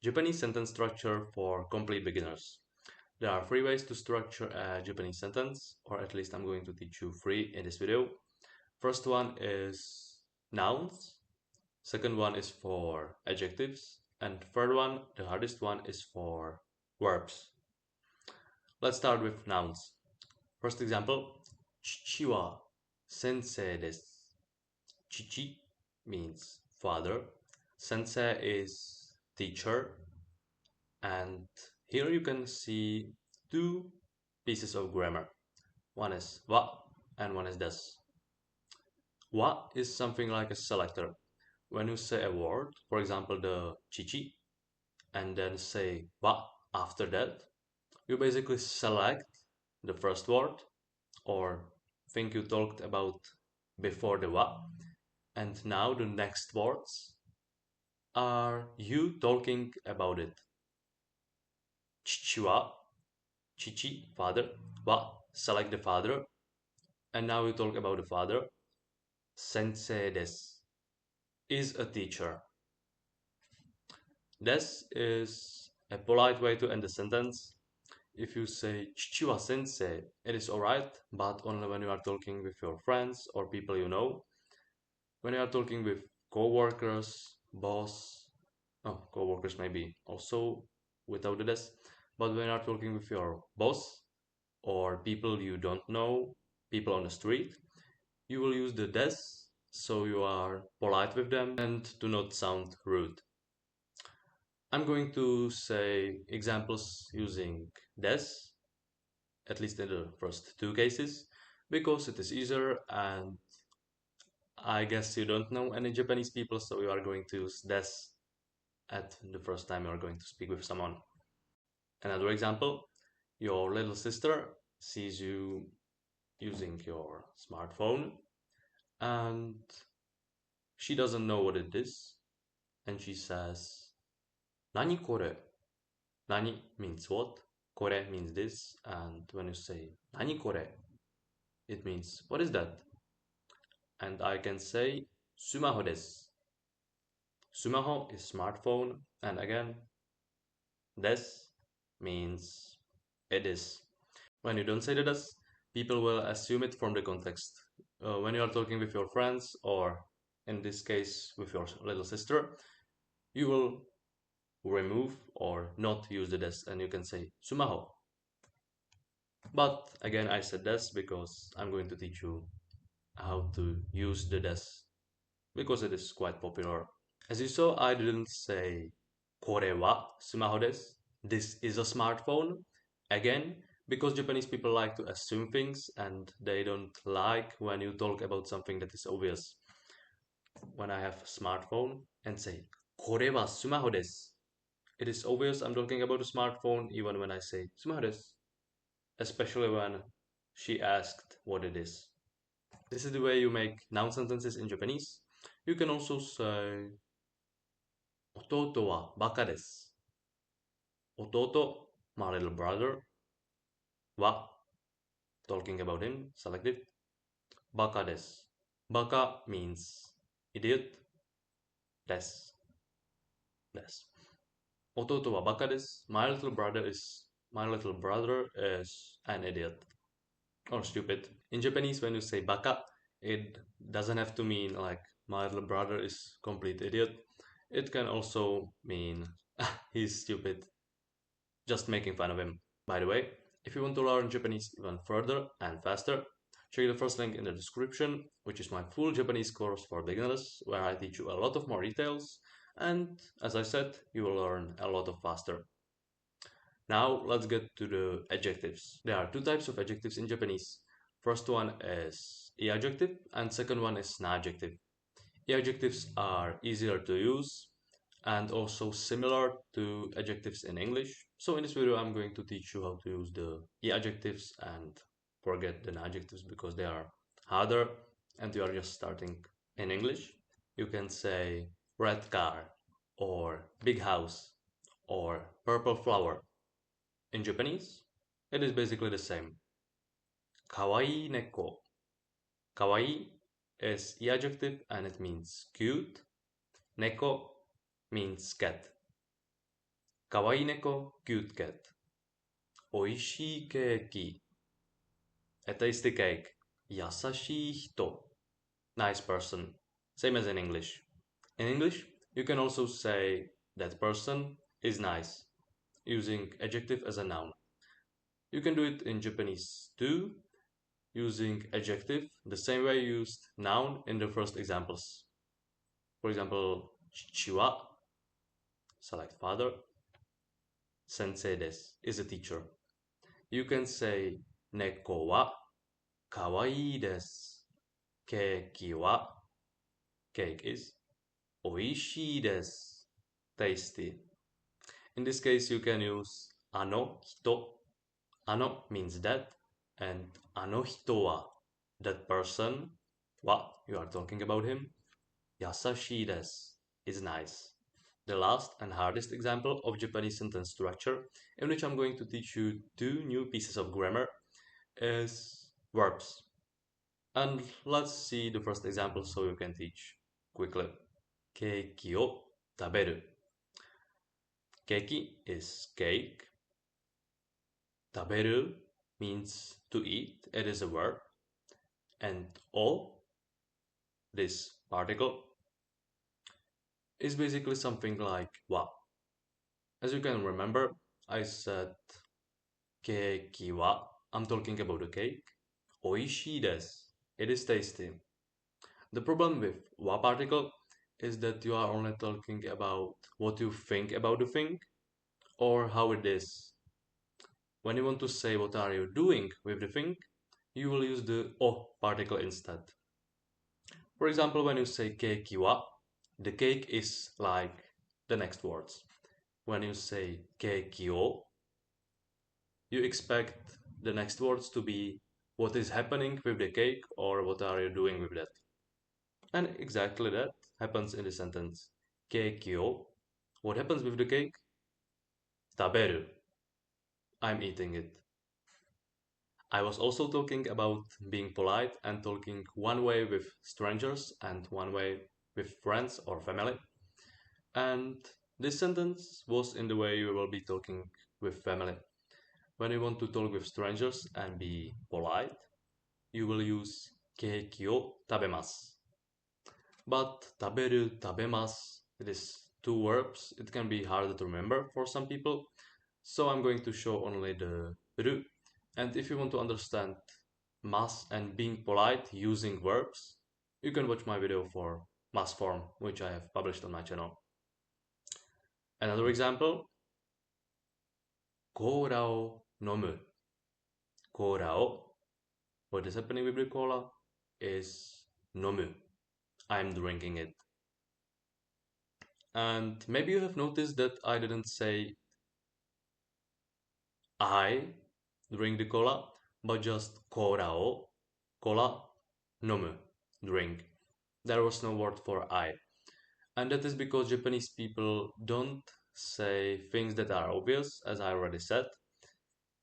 Japanese sentence structure for complete beginners. There are three ways to structure a Japanese sentence, or at least I'm going to teach you three in this video. First one is nouns, second one is for adjectives, and third one, the hardest one, is for verbs. Let's start with nouns. First example, Chichi wa sensei desu. Chichi means father, sensei is teacher, and here you can see two pieces of grammar. One is wa and one is desu. Wa is something like a selector. When you say a word, for example the chichi, and then say wa after that, you basically select the first word or thing you talked about before the wa, and now the next words are you talking about it. Chichi wa, chichi, father, wa, select the father, and now we talk about the father. Sensei desu is a teacher. Des is a polite way to end the sentence. If you say chichi wa sensei, it is alright, but only when you are talking with your friends or people you know. When you are talking with co-workers, boss, co-workers maybe also without the des, but when you are talking with your boss or people you don't know, people on the street, you will use the des so you are polite with them and do not sound rude. I'm going to say examples using des, at least in the first two cases, because it is easier and I guess you don't know any Japanese people, so you are going to use des at the first time you are going to speak with someone. Another example, your little sister sees you using your smartphone and she doesn't know what it is and she says, Nani kore? Nani means what, kore means this, and when you say Nani kore, it means what is that? And I can say Sumaho desu. Sumaho is smartphone, and again, des means it is. When you don't say the des, people will assume it from the context. When you are talking with your friends, or in this case with your little sister, you will remove or not use the des, and you can say sumaho. But again, I said des because I'm going to teach you how to use the des because it is quite popular. As you saw, I didn't say kore wa sumaho desu. This is a smartphone. Again, because Japanese people like to assume things and they don't like when you talk about something that is obvious. When I have a smartphone and say kore wa sumaho desu, it is obvious I'm talking about a smartphone even when I say sumaho desu, especially when she asked what it is. This is the way you make noun sentences in Japanese. You can also say Ototo wa baka desu. Ototo, my little brother, wa, talking about him, selected. Baka desu. Baka means idiot. Des. Des. Ototo wa baka desu. My little brother is an idiot or stupid. In Japanese, when you say baka, it doesn't have to mean like my little brother is complete idiot. It can also mean he's stupid, just making fun of him. By the way, if you want to learn Japanese even further and faster, check the first link in the description, which is my full Japanese course for beginners, where I teach you a lot of more details, and as I said, you will learn a lot of faster. Now let's get to the adjectives. There are two types of adjectives in Japanese. First one is e adjective and second one is na adjective. E adjectives are easier to use and also similar to adjectives in English. So in this video, I'm going to teach you how to use the e adjectives and forget the adjectives because they are harder and you are just starting. In English, you can say red car or big house or purple flower. In Japanese, it is basically the same. Kawaii neko. Kawaii is e adjective and it means cute. Neko means cat. kawaii neko, cute cat. Oishii keiki, a tasty cake. Yasashii hito, nice person. Same as in English. In English, you can also say that person is nice, using adjective as a noun. You can do it in Japanese too, using adjective the same way you used noun in the first examples. For example, chichi wa, select father, sensei desu is a teacher. You can say neko wa kawaii desu, keiki wa, cake is oishii desu, tasty. In this case, you can use ano hito. Ano means that, and ano hito wa, that person, wa, you are talking about him, yasashii desu, is nice. The last and hardest example of Japanese sentence structure, in which I'm going to teach you two new pieces of grammar, is verbs. And let's see the first example so you can teach quickly. Keiki o taberu. Keiki is cake. Taberu means to eat. It is a verb. And o, this particle, is basically something like wa. As you can remember, I said keiki wa. I'm talking about a cake. Oishii desu. It is tasty. The problem with wa particle is that you are only talking about what you think about the thing or how it is. When you want to say what are you doing with the thing, you will use the o particle instead. For example, when you say keiki wa, the cake is like the next words. When you say keiki o, you expect the next words to be what is happening with the cake or what are you doing with that. And exactly that happens in the sentence. Keiki o. What happens with the cake? Taberu. I'm eating it. I was also talking about being polite and talking one way with strangers and one way with friends or family. And this sentence was in the way you will be talking with family. When you want to talk with strangers and be polite, you will use keiki o tabemasu. But taberu, tabemasu, it is two verbs. It can be harder to remember for some people. So I'm going to show only the ru. And if you want to understand mas and being polite using verbs, you can watch my video for mas form, which I have published on my channel. Another example, cola o nomu. Cola o, what is happening with the cola is nomu. I'm drinking it. And maybe you have noticed that I didn't say I drink the cola, but just cola o, cola, nomu, drink. There was no word for I. And that is because Japanese people don't say things that are obvious, as I already said.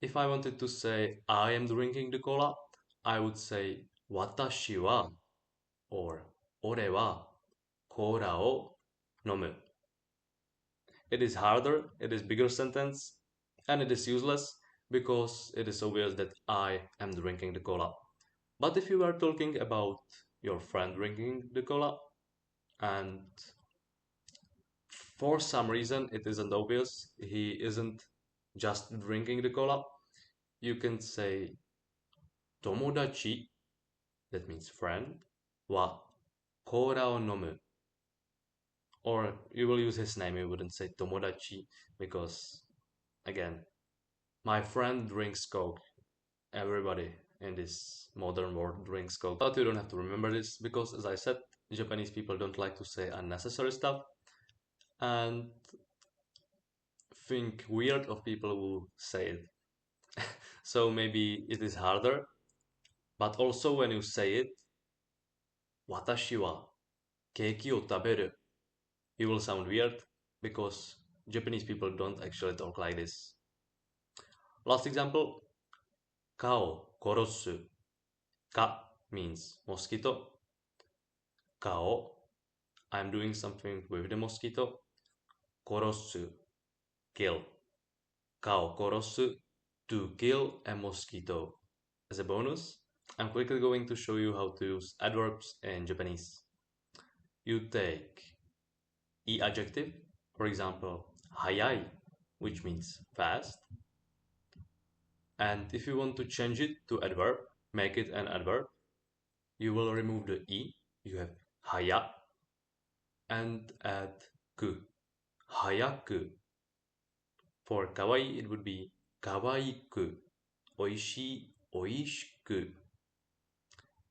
If I wanted to say I am drinking the cola, I would say watashi wa or ore wa cola o nomu. It is harder, it is bigger sentence, and it is useless because it is obvious that I am drinking the cola. But if you are talking about your friend drinking the cola and for some reason it isn't obvious, he isn't just drinking the cola, you can say tomodachi, that means friend, wa cola o nomu. Or you will use his name, you wouldn't say tomodachi because, again, my friend drinks Coke. Everybody in this modern world drinks Coke. But you don't have to remember this because, as I said, Japanese people don't like to say unnecessary stuff and think weird of people who say it. So maybe it is harder, but also when you say it, watashi wa keiki o taberu, you will sound weird because Japanese people don't actually talk like this. Last example, ka o korosu. Ka means mosquito. Ka o, I'm doing something with the mosquito. Korosu, kill. Kao korosu, to kill a mosquito. As a bonus, I'm quickly going to show you how to use adverbs in Japanese. You take e adjective, for example, hayai, which means fast. And if you want to change it to adverb, make it an adverb, you will remove the e, you have haya, and add ku, hayaku. For kawaii, it would be kawaiku, oishii, oishiku.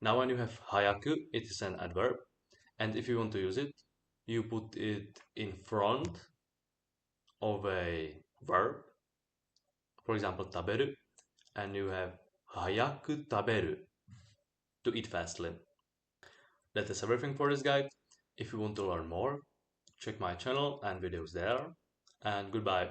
Now when you have hayaku, it is an adverb, and if you want to use it, you put it in front of a verb, for example, taberu, and you have hayaku taberu, to eat fastly. That is everything for this guide. If you want to learn more, check my channel and videos there, and goodbye.